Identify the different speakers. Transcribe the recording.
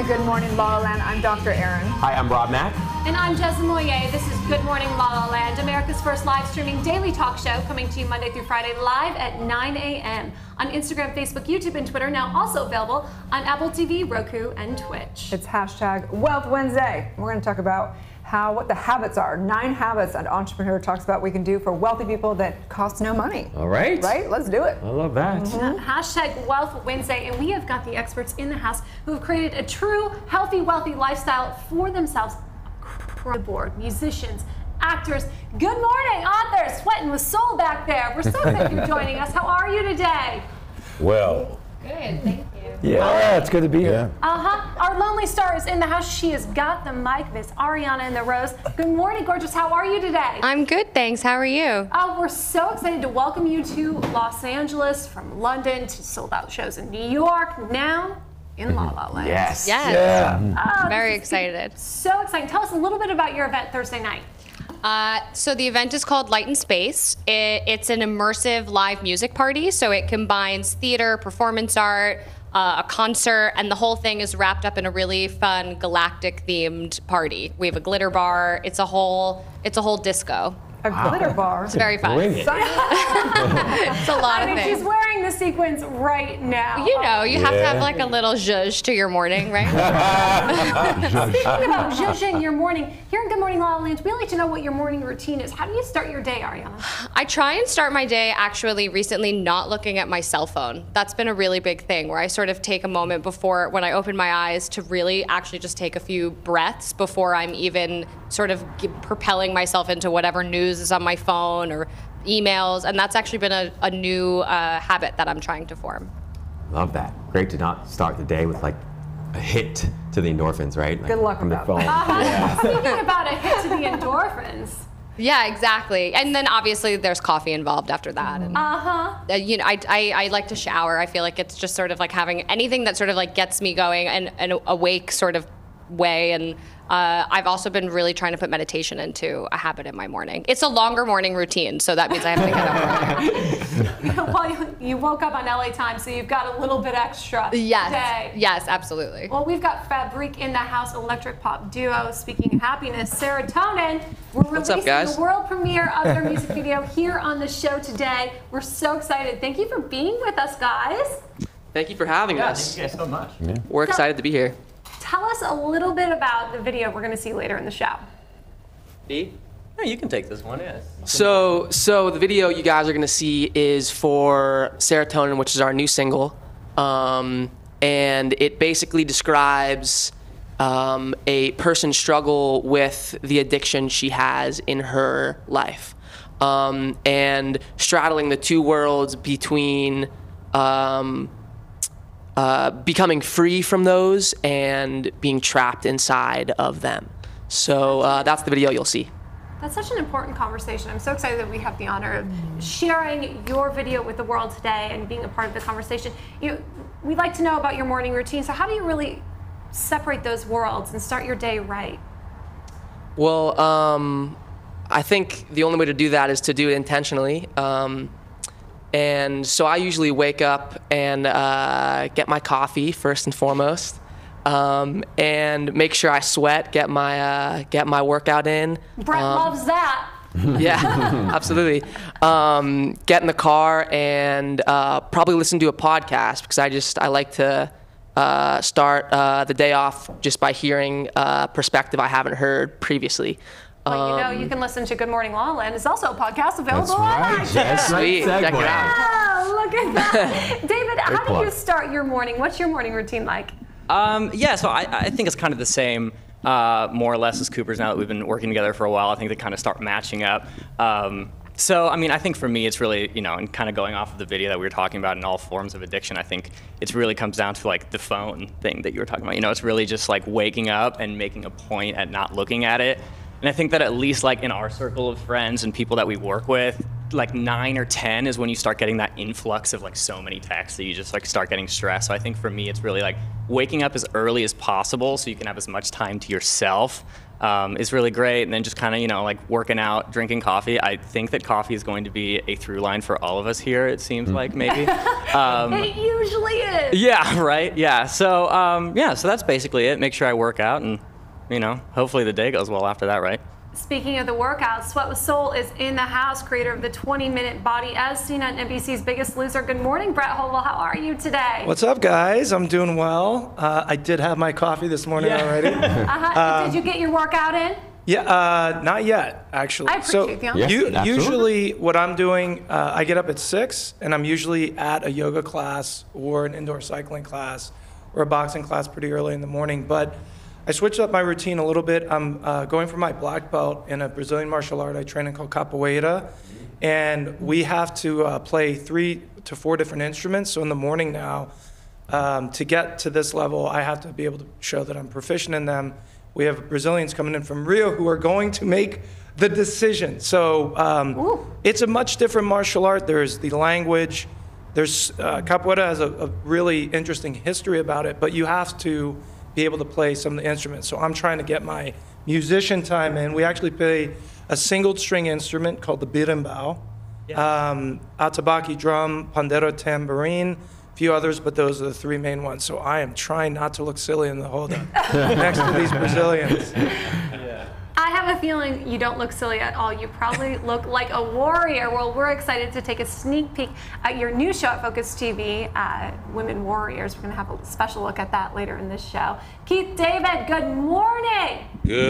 Speaker 1: to Good Morning La La Land. I'm Dr. Erin.
Speaker 2: Hi, I'm Rob Mack.
Speaker 3: And I'm Jessica Moyer. This is Good Morning La La Land, America's first live streaming daily talk show, coming to you Monday through Friday live at 9 a.m. on Instagram, Facebook, YouTube, and Twitter. Now also available on Apple TV, Roku, and Twitch.
Speaker 1: It's hashtag Wealth Wednesday. We're going to talk about what the habits are. 9 habits an entrepreneur talks about we can do for wealthy people that cost no money.
Speaker 2: All right.
Speaker 1: Right? Let's do it.
Speaker 2: I love that.
Speaker 3: Hashtag Wealth Wednesday, and we have got the experts in the house who have created a true healthy, wealthy lifestyle for themselves. Across the board, musicians, actors. Good morning, authors, sweating with soul back there. We're so excited you're joining us. How are you today?
Speaker 4: Well.
Speaker 3: Good, thank you.
Speaker 4: Yeah, it's good to be here.
Speaker 3: Our lonely star is in the house. She has got the mic, Miss Ariana in the Rose. Good morning, gorgeous. How are you today?
Speaker 5: I'm good, thanks. How are you?
Speaker 3: Oh, we're so excited to welcome you to Los Angeles, from London to sold-out shows in New York, now in La La Land.
Speaker 2: Yes.
Speaker 5: Yes.
Speaker 4: Yeah.
Speaker 5: Very excited.
Speaker 3: So exciting. Tell us a little bit about your event Thursday night.
Speaker 5: So the event is called Light in Space. It's an immersive live music party, so it combines theater, performance art, a concert, and the whole thing is wrapped up in a really fun galactic themed party. We have a glitter bar. It's a whole disco.
Speaker 1: A glitter bar.
Speaker 5: It's very fun.
Speaker 2: Bring it.
Speaker 5: It's a lot of
Speaker 3: She's
Speaker 5: things.
Speaker 3: wearing the sequins right now.
Speaker 5: You know, you have to have like a little zhuzh to your morning, right?
Speaker 3: Speaking about zhuzhing your morning, here in Good Morning La La Land, we like to know what your morning routine is. How do you start your day, Ariana?
Speaker 5: I try and start my day actually recently not looking at my cell phone. That's been a really big thing where I sort of take a moment before when I open my eyes to really actually just take a few breaths before I'm even sort of propelling myself into whatever news is on my phone or emails. And that's actually been a new habit that I'm trying to form.
Speaker 2: Love that. Great to not start the day with like a hit to the endorphins, right? Like,
Speaker 1: Good luck
Speaker 2: from
Speaker 1: with
Speaker 2: the
Speaker 1: that.
Speaker 2: phone.
Speaker 3: Speaking about a hit to the endorphins.
Speaker 5: Yeah, exactly. And then obviously there's coffee involved after that. And, you know, I like to shower. I feel like it's just sort of like having anything that sort of like gets me going and awake sort of way. And I've also been really trying to put meditation into a habit in my morning. It's a longer morning routine, so that means I have to get up early.
Speaker 3: Well, you woke up on LA time, so you've got a little bit extra today.
Speaker 5: Yes, absolutely.
Speaker 3: Well, we've got Fabrique in the house, electric pop duo. Speaking of happiness, Serotonin. We're releasing the world premiere of their music video here on the show today. We're so excited. Thank you for being with us, guys.
Speaker 6: Thank you for having us.
Speaker 2: Thank you guys so much.
Speaker 4: Yeah.
Speaker 6: We're excited to be here.
Speaker 3: Tell us a little bit about the video we're going to see later in the show.
Speaker 6: B?
Speaker 7: Yeah, you can take this one, yes.
Speaker 6: So the video you guys are going to see is for Serotonin, which is our new single. And it basically describes a person's struggle with the addiction she has in her life. And straddling the two worlds between becoming free from those and being trapped inside of them. So that's the video you'll see.
Speaker 3: That's such an important conversation. I'm so excited that we have the honor of sharing your video with the world today and being a part of the conversation. We'd like to know about your morning routine. So how do you really separate those worlds and start your day right?
Speaker 6: Well, I think the only way to do that is to do it intentionally. And so I usually wake up and get my coffee first and foremost, and make sure I sweat, get my workout in.
Speaker 3: Brett loves that.
Speaker 6: Yeah, absolutely. Get in the car and probably listen to a podcast because I like to start the day off just by hearing a perspective I haven't heard previously.
Speaker 3: Well, you can listen to Good Morning La La Land. It's also a podcast available online.
Speaker 6: Sweet. Check it out.
Speaker 3: Oh, look at that. David, how do you start your morning? What's your morning routine like?
Speaker 7: Yeah, so I think it's kind of the same, more or less, as Cooper's now that we've been working together for a while. I think they kind of start matching up. So, I mean, I think for me, it's really, and kind of going off of the video that we were talking about in all forms of addiction, I think it really comes down to like the phone thing that you were talking about. It's really just like waking up and making a point at not looking at it. And I think that at least like in our circle of friends and people that we work with, like 9 or 10 is when you start getting that influx of like so many texts that you just like start getting stressed. So I think for me, it's really like waking up as early as possible so you can have as much time to yourself is really great. And then just kind of, you know, like working out, drinking coffee. I think that coffee is going to be a through line for all of us here, it seems like maybe.
Speaker 3: It usually is.
Speaker 7: Yeah, right. Yeah. So, so that's basically it. Make sure I work out and, you know, hopefully the day goes well after that, right?
Speaker 3: Speaking of the workout, Sweat with Soul is in the house, creator of the 20-minute body as seen on NBC's Biggest Loser. Good morning, Brett Hovel. How are you today?
Speaker 8: What's up, guys? I'm doing well. I did have my coffee this morning already.
Speaker 3: Did you get your workout in?
Speaker 8: Yeah, not yet, actually.
Speaker 3: I appreciate the honesty.
Speaker 2: Yes, absolutely.
Speaker 8: Usually what I'm doing, I get up at 6, and I'm usually at a yoga class or an indoor cycling class or a boxing class pretty early in the morning. But I switched up my routine a little bit. I'm going for my black belt in a Brazilian martial art I train in called capoeira. And we have to play 3 to 4 different instruments. So in the morning now, to get to this level, I have to be able to show that I'm proficient in them. We have Brazilians coming in from Rio who are going to make the decision. So it's a much different martial art. There's the language. There's capoeira has a really interesting history about it, but you have to be able to play some of the instruments. So I'm trying to get my musician time in. We actually play a single string instrument called the berimbau, atabaque drum, pandeiro, tambourine, a few others, but those are the 3 main ones. So I am trying not to look silly in the hold-up next to these Brazilians.
Speaker 3: I have a feeling you don't look silly at all. You probably look like a warrior. Well, we're excited to take a sneak peek at your new show at Focus TV, Women Warriors. We're going to have a special look at that later in this show. Keith David, good morning.
Speaker 4: Good.